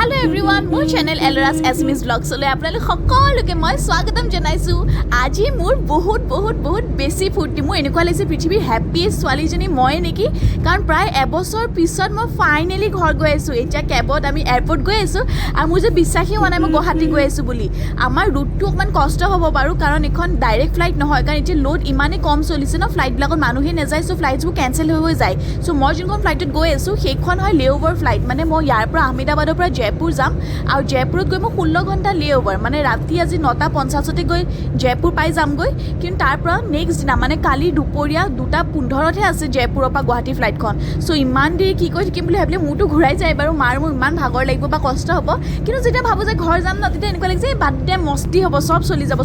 Hello everyone मोर channel एलोरास SMS blogs ले आपनालोक सकलोके मैं स्वागतम जनाइछु। आज मोर बहुत बहुत बहुत बेसी फूर्ति मोर एनेकुवा लागिছে पृथ्वीर हैप्पीएस्ट ছোৱালীজনী মই नेকি कारण प्राय এবছৰ পিছত মই फाइनली घर गई आছো। এতিয়া কেবত আমি এয়াৰপোर्ट गई आছো আৰ মোৰ যে বিশ্বাসই হোৱা নাই মই গুৱাহাটী গই আছো বুলি। আমাৰ ৰুটটো অকমান কষ্ট হ'ব বাৰু কাৰণ এখন ডাইৰেক্ট ফ্লাইট নহয় কাৰণ এতিয়া লোড ইমানে কম চলিছে ন ফ্লাইট বিলাকত মানুহে নেযায় সো ফ্লাইটছবোৰ কেনসেল হৈ যায়। সো মই যোনখন ফ্লাইটত গই আছো সেইখন হয় লেঅভাৰ ফ্লাইট মানে মই ইয়াৰ পৰা আহমেদাবাদৰ পৰা জয়পুৰ যাম আৰু জয়পুৰত গৈ মই 16 ঘণ্টা লেঅভাৰ মানে ৰাতি আজি 9:50 গৈ জয়পুৰ পাই যামগৈ। কিন্তু তাৰ পৰা নেক্সট দিনা মানে কালি দুপৰীয়া 2:15 আছে জয়পুৰৰ পৰা গুৱাহাটী ফ্লাইটখন। সো ইমান দেৰি কি কৰি থাকিম বুলি ভাবিলে মোৰটো ঘূৰাই যায় বাৰু মাৰ মোৰ ইমান ভাগৰ লাগিব বা কষ্ট হ'ব। কিন্তু যেতিয়া ভাবো যে ঘৰ যাম ন তেতিয়া এনেকুৱা লাগিছে বাদ দে মস্তি হ'ব সব চলি যাব।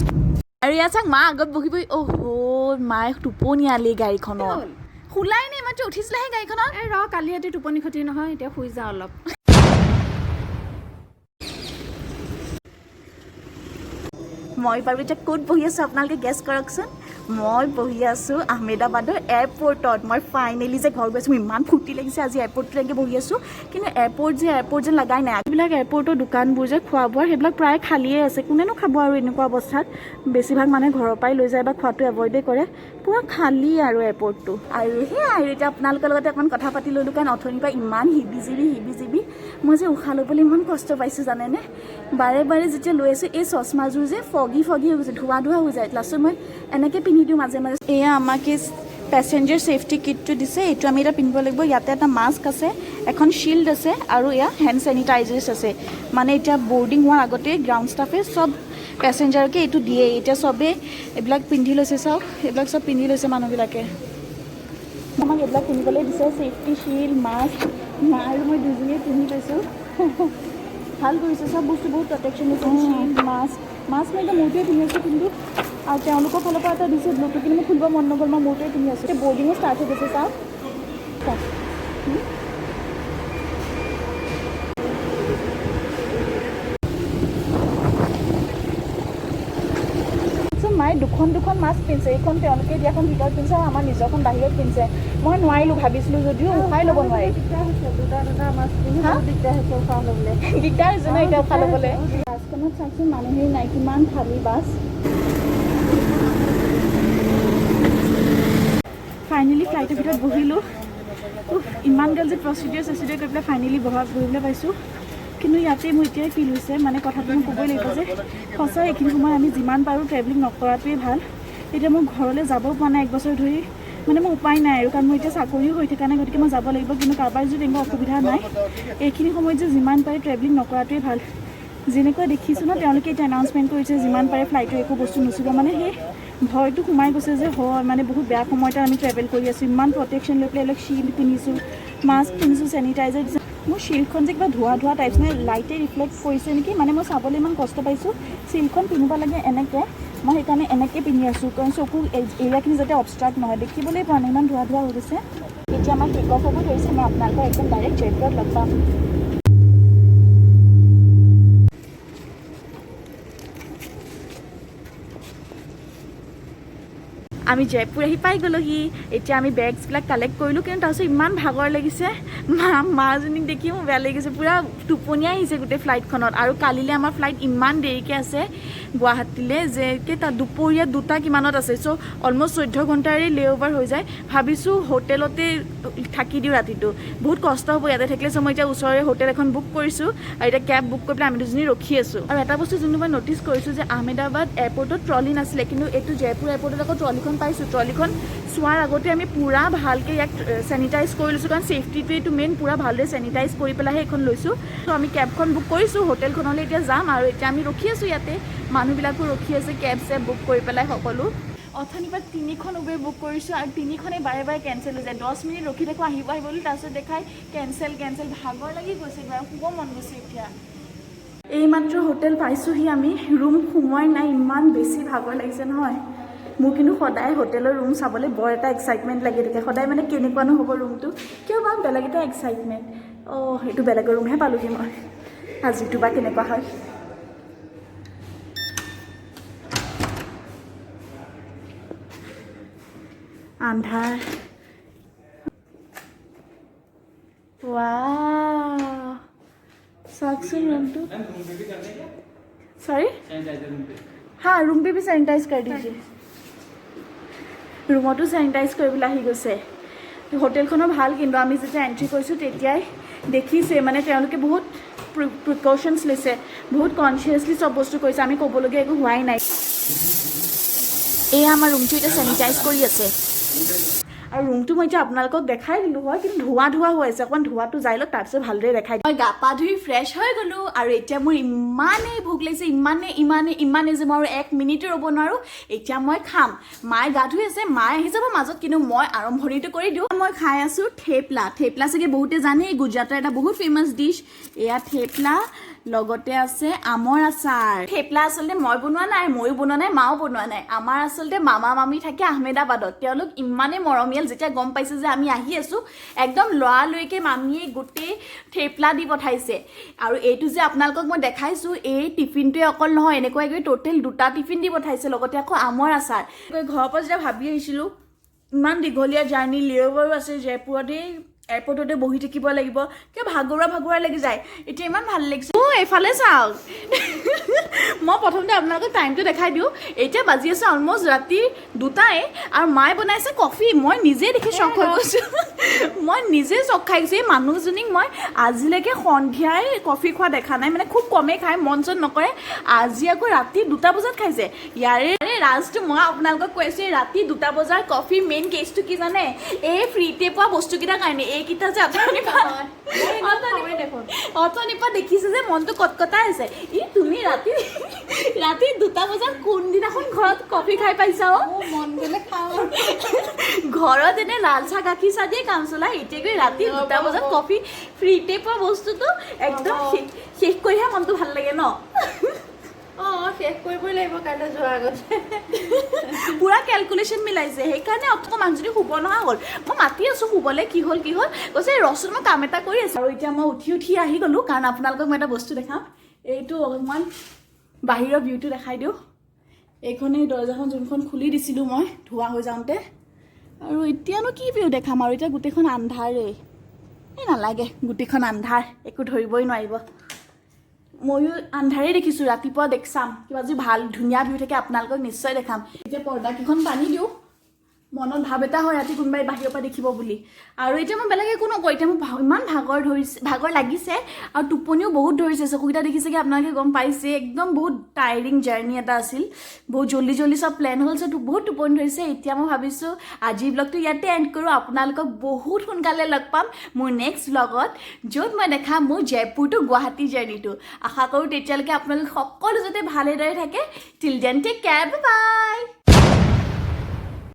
আৰু ইয়াত চাক মা আগত বহি বহি ওহো মায়ে টোপনিয়ালি গাড়ীখনত শুলাই নাই মাত্ৰ উঠিছিলেহে গাড়ীখনত। এই ৰ কালি ৰাতি টোপনি ক্ষতি নহয় এতিয়া শুই যা অলপ। মই বাৰু এতিয়া ক'ত বহি আছোঁ আপোনালোকে গেছ কৰকচোন। মই বহি আছোঁ আহমেদাবাদৰ এয়াৰপৰ্টত। মই ফাইনেলি যে ঘৰ গৈছোঁ ইমান ফূৰ্তি লাগিছে আজি এয়াৰপৰ্টত এনেকৈ বহি আছোঁ। কিন্তু এয়াৰপৰ্ট যেন লগাই নাই। এইবিলাক এয়াৰপৰ্টৰ দোকানবোৰ যে খোৱা বোৱাৰ সেইবিলাক প্ৰায় খালিয়ে আছে। কোনেনো খাব আৰু এনেকুৱা অৱস্থাত। বেছিভাগ মানুহে ঘৰৰ পৰাই লৈ যায় বা খোৱাটো এভইডে কৰে। পূৰা খালী আৰু এয়াৰপৰ্টটো। আৰু সেয়া আৰু এতিয়া আপোনালোকৰ লগতে অকণমান কথা পাতি ল'লোঁ কাৰণ অথনিৰ পৰা ইমান হিবি জিবি মই যে উশাহ ল'বলৈ ইমান কষ্ট পাইছোঁ জানেনে। বাৰে বাৰে যেতিয়া লৈ আছোঁ এই চশমাযোৰ যে ফগি হৈ গৈছে ধোঁৱা হৈ যায়। লাষ্টত মই এনেকৈ পিন্ধি দিওঁ মাজে মাজে। এয়া আমাকে পেচেঞ্জাৰ ছেফটি কিটটো দিছে এইটো আমি এতিয়া পিন্ধিব লাগিব। ইয়াতে এটা মাস্ক আছে এখন শ্বিল্ড আছে আৰু এয়া হেণ্ড চেনিটাইজাৰ্ছ আছে। মানে এতিয়া বৰ্ডিং হোৱাৰ আগতে গ্ৰাউণ্ড ষ্টাফে চব পেচেঞ্জাৰকে এইটো দিয়ে। এতিয়া চবেই এইবিলাক পিন্ধি লৈছে চাওক এইবিলাক চব পিন্ধি লৈছে মানুহবিলাকে। আমাক এইবিলাক পিন্ধিবলৈ দিছে ছেফটি শ্বিল্ড মাস্ক মা আৰু মই দুজনীয়ে পিন্ধি লৈছোঁ। ভাল কৰিছে চব বস্তু বহুত প্ৰটেকশ্যন দিছে শ্বিল্ড মাস্ক মই এতিয়া মোৰটোৱে পিন্ধি আছোঁ। কিন্তু আৰু তেওঁলোকৰ ফালৰ পৰা এটা দিছে ব্লুটুথ কিন্তু মোৰ খুলিব মন নগ'ল মই মোৰটোৱে পিন্ধি আছোঁ। এতিয়া বৰ্ডিঙো ষ্টাৰ্ট হৈ গৈছে চাওক। মায়ে দুখন মাস্ক পিন্ধিছে। এইখন তেওঁলোকে দিয়াখন ভিতৰত পিন্ধিছে আৰু আমাৰ নিজৰখন বাহিৰত পিন্ধিছে। মই নোৱাৰিলোঁ ভাবিছিলোঁ যদিও উশাই ল'ব নোৱাৰি। দুটা মাস্ক পিন্ধি দিগদাৰ হৈছে উশাহ ল'বলৈ। দিগদাৰ হৈছে ন এতিয়া উশাহ ল'বলৈ। বাছখনত চাওকচোন মানুহেই নাই কিমান খালী বাছ। ফাইনেলি ফ্লাইটৰ ভিতৰত বহিলোঁ। ইমান গাল যে প্ৰচিডিউৰ কৰি পেলাই ফাইনেলি বহিবলৈ পাইছোঁ। কিন্তু ইয়াতে মোৰ এতিয়াই ফিল হৈছে মানে কথাটো মই ক'বই লাগিব যে সঁচাই এইখিনি সময় আমি যিমান পাৰোঁ ট্ৰেভেলিং নকৰাটোৱেই ভাল। এতিয়া মই ঘৰলৈ যাবও পোৱা নাই 1 বছৰ ধৰি মানে মোৰ উপায় নাই আৰু কাৰণ মোৰ এতিয়া চাকৰিও হৈ থকা নাই গতিকে মই যাব লাগিব। কিন্তু কাৰোবাৰ যদি এনেকুৱা অসুবিধা নাই এইখিনি সময়ত যে যিমান পাৰে ট্ৰেভেলিং নকৰাটোৱেই ভাল। যেনেকুৱা দেখিছোঁ ন তেওঁলোকে এতিয়া এনাউন্সমেণ্ট কৰিছে যিমান পাৰে ফ্লাইটৰ একো বস্তু নুচুব। মানে সেই ভয়টো সোমাই গৈছে যে হয় মানে বহুত বেয়া সময়তে আমি ট্ৰেভেল কৰি আছোঁ। ইমান প্ৰটেকশ্যন লৈ পেলাই শ্বিল্ড পিন্ধিছোঁ মাস্ক পিন্ধিছোঁ চেনিটাইজাৰ দিছোঁ। মোৰ শ্বিল্ডখন যে কিবা ধোঁৱা টাইপছ মানে লাইটে ৰিফ্লেক্ট কৰিছে নেকি মানে মই চাবলৈ ইমান কষ্ট পাইছোঁ। শ্বিল্ডখন পিন্ধিব লাগে এনেকৈ মই সেইকাৰণে এনেকৈ পিন্ধি আছোঁ কাৰণ চকু এৰিয়াখিনি যাতে অবষ্ট্ৰাক্ট নহয়। দেখিবলৈ পোৱা নাই ইমান ধোঁৱা হৈ গৈছে। এতিয়া আমাৰ টেক অফ হ'ব ধৰিছে। মই আপোনালোকক একদম ডাইৰেক্ট জয়পুৰত লগ পাম। আমি জয়পুৰ আহি পাই গ'লোহি। এতিয়া আমি বেগছবিলাক কালেক্ট কৰিলোঁ কিন্তু তাৰপিছত ইমান ভাগৰ লাগিছে মাজনীক দেখি মোৰ বেয়া লাগিছে। পূৰা টোপনি আহিছে গোটেই ফ্লাইটখনত। আৰু কালিলৈ আমাৰ ফ্লাইট ইমান দেৰিকৈ আছে গুৱাহাটীলৈ যে তাত দুপৰীয়া 2টা কিমানত আছে। চ' অলমষ্ট 14 ঘণ্টাৰে লেঅভাৰ হৈ যায়। ভাবিছোঁ হোটেলতে থাকি দিওঁ ৰাতিটো বহুত কষ্ট হ'ব ইয়াতে থাকিলে। চ' মই এতিয়া ওচৰৰে হোটেল এখন বুক কৰিছোঁ আৰু এতিয়া কেব বুক কৰি পেলাই আমি দুজনী ৰখি আছোঁ। আৰু এটা বস্তু যোনটো মই ন'টিছ কৰিছোঁ যে আহমেদাবাদ এয়াৰপৰ্টত ট্ৰলি নাছিলে কিন্তু এইটো জয়পুৰ এয়াৰপৰ্টত আকৌ ট্ৰলিখন পাইছোঁ। ট্ৰলিখন চোৱাৰ আগতে আমি পূৰা ভালকৈ ইয়াক চেনিটাইজ কৰি লৈছোঁ কাৰণ ছেফটিটোৱেইটো মেইন। পূৰা ভালদৰে চেনিটাইজ কৰি পেলাইহে এইখন লৈছোঁ। ত' আমি কেবখন বুক কৰিছোঁ হোটেলখনলৈ এতিয়া যাম আৰু এতিয়া আমি ৰখি আছোঁ ইয়াতে। মানুহবিলাকো ৰখি আছে কেব বুক কৰি পেলাই সকলো। অথনিৰ পৰা 3খন উবেৰ বুক কৰিছোঁ আৰু 3খনেই বাৰে কেঞ্চেল হৈ যায়। 10 মিনিট ৰখি থাকোঁ আহিব বুলি তাৰপিছত দেখাই কেঞ্চেল ভাগৰ লাগি গৈছে বাৰু শুব মন গৈছে এতিয়া। এইমাত্ৰ হোটেল পাইছোঁহি আমি ৰুম সোমোৱাই নাই ইমান বেছি ভাগৰ লাগিছে নহয়। মোৰ কিন্তু সদায় হোটেলৰ ৰুম চাবলৈ বৰ এটা এক্সাইটমেণ্ট লাগি থাকে। সদায় মানে কেনেকুৱানো হ'ব ৰুমটো কিয় বাৰু বেলেগ এটা এক্সাইটমেণ্ট। সেইটো বেলেগৰ ৰুমহে পালোঁহি মই। আজিটো বা কেনেকুৱা হয়। আন্ধাৰ ৱাও चाकसून रूम टू सॉरी हाँ रूम पे भी सैनिटाइज कर दीजिए रूमतो सैनिटाइज কৰিবলৈ আহি গৈছে হোটেলখনো ভাল কিন্তু আমি যেতিয়া এন্ট্ৰি কৰিছোঁ তেতিয়াই দেখিছে মানে তেওঁলোকে বহুত প্ৰিকশ্যনছ লৈছে বহুত কনচিয়াছলি চব বস্তু কৰিছে আমি ক'বলগীয়া একো হোৱাই নাই এয়া আমাৰ ৰুমটো এতিয়া চেনিটাইজ কৰি আছে আৰু ৰুমটো মই এতিয়া আপোনালোকক দেখাই দিলোঁ হয় কিন্তু ধোঁৱা হৈ আছে অকণমান ধোঁৱাটো যাই লওক তাৰপিছত ভালদৰে দেখাই মই গা পা ধুই ফ্ৰেছ হৈ গ'লোঁ আৰু এতিয়া মোৰ ইমানেই ভোক লাগিছে ইমানেই যে মই আৰু 1 মিনিটো ৰ'ব নোৱাৰোঁ এতিয়া মই খাম মায়ে গা ধুই আছে মায়ে আহি যাব মাজত কিন্তু মই আৰম্ভণিটো কৰি দিওঁ মই খাই আছোঁ থেপলা চাগে বহুতে জানে গুজৰাটৰ এটা বহুত ফেমাছ ডিছ এয়া থেপলা লগতে আছে আমৰ আচাৰ থেপলা আচলতে মই বনোৱা নাই ময়ো বনোৱা নাই মাও বনোৱা নাই আমাৰ আচলতে মামা মামী থাকে আহমেদাবাদত তেওঁলোক ইমানেই মৰমীয়াল যেতিয়া গম পাইছে যে আমি আহি আছোঁ একদম লৰালৈকে মামীয়ে গোটেই থেপলা দি পঠাইছে আৰু এইটো যে আপোনালোকক মই দেখাইছোঁ এই টিফিনটোৱে অকল নহয় এনেকুৱাকৈ টোটেল 2টা টিফিন দি পঠাইছে লগতে আকৌ আমৰ আচাৰ ঘৰৰ পৰা যেতিয়া ভাবি আহিছিলোঁ ইমান দীঘলীয়া জাৰ্ণি লেঅ'ভাৰো আছে জয়পুৰতেই এয়াৰপৰ্টতে বহি থাকিব লাগিব কিয় ভাগৰুৱা লাগি যায় এতিয়া ইমান ভাল লাগিছে এইফালে চাওক মই প্ৰথমতে আপোনালোকক টাইমটো দেখাই দিওঁ এতিয়া বাজি আছে অলমষ্ট ৰাতি 2টাই আৰু মায়ে বনাইছে কফি মই নিজে দেখি চখ হৈ গৈছোঁ মই নিজে চখ খাই গৈছোঁ এই মানুহজনীক মই আজিলৈকে সন্ধিয়াই কফি খোৱা দেখা নাই মানে খুব কমেই খায় মন চন নকৰে আজি আকৌ ৰাতি 2টা বজাত খাইছে ইয়াৰে ৰাজটো মই আপোনালোকক কৈ আছোঁ ৰাতি 2টা বজাৰ কফি মেইন কেছটো কি জানে এই ফ্ৰীতে পোৱা বস্তুকেইটাৰ কাৰণে এইকেইটা যে অথনিৰ পৰা দেখিছে যে মনটো কটকটাই আছে ই তুমি ৰাতি 2টা বজাত কোনদিনাখন ঘৰত কফি খাই পাইছা মন গ'লে খাওঁ ঘৰত এনে লাল চাহ গাখীৰ চাহ দিয়ে কাম চলাই এতিয়া গৈ ৰাতি 2টা বজাত কফি ফ্ৰীতে পোৱা বস্তুটো একদম শেষ কৰিহে মনটো ভাল লাগে ন শেষ কৰিবই লাগিব কাইলৈ যোৱাৰ আগত পুৰা কেলকুলেশ্যন মিলাইছে সেইকাৰণে অকণমান যদি শুব নহা হ'ল মই মাতি আছোঁ শুবলৈ কি হ'ল কৈছে ৰচোন মই কাম এটা কৰি আছোঁ আৰু এতিয়া মই উঠি আহি গ'লোঁ কাৰণ আপোনালোকক মই এটা বস্তু দেখাম এইটো অলপমান বাহিৰৰ ভিউটো দেখাই দিওঁ এইখনেই দৰ্জাখন যোনখন খুলি দিছিলোঁ মই ধোৱা হৈ যাওঁতে আৰু এতিয়ানো কি ভিউ দেখাম আৰু এতিয়া গোটেইখন আন্ধাৰেই এই নালাগে গোটেইখন আন্ধাৰ একো ধৰিবই নোৱাৰিব ময়ো আন্ধাৰেই দেখিছোঁ ৰাতিপুৱা চাম কিবা যদি ভাল ধুনীয়া ভিউ থাকে আপোনালোকক নিশ্চয় দেখাম এতিয়া পৰ্দাকেইখন টানি দিওঁ মনত ভাৱ এটা হয় ৰাতি কোনোবাই বাহিৰৰ পৰা দেখিব বুলি আৰু এতিয়া মই বেলেগ একো নকওঁ এতিয়া মোৰ ইমান ভাগৰ লাগিছে আৰু টোপনিও বহুত ধৰিছে চকুকেইটা দেখিছেগৈ আপোনালোকে গম পাইছে একদম বহুত টায়াৰিং জাৰ্ণি এটা আছিল বহুত জল্দি চব প্লেন হ'ল বহুত টোপনি ধৰিছে এতিয়া মই ভাবিছোঁ আজিৰ ব্লগটো ইয়াতে এণ্ড কৰোঁ আপোনালোকক বহুত সোনকালে লগ পাম মোৰ নেক্সট ব্লগত য'ত মই দেখাম মোৰ জয়পুৰ টু গুৱাহাটী জাৰ্ণিটো আশা কৰোঁ তেতিয়ালৈকে আপোনালোক সকলো যাতে ভালেদৰে থাকে till then take care bye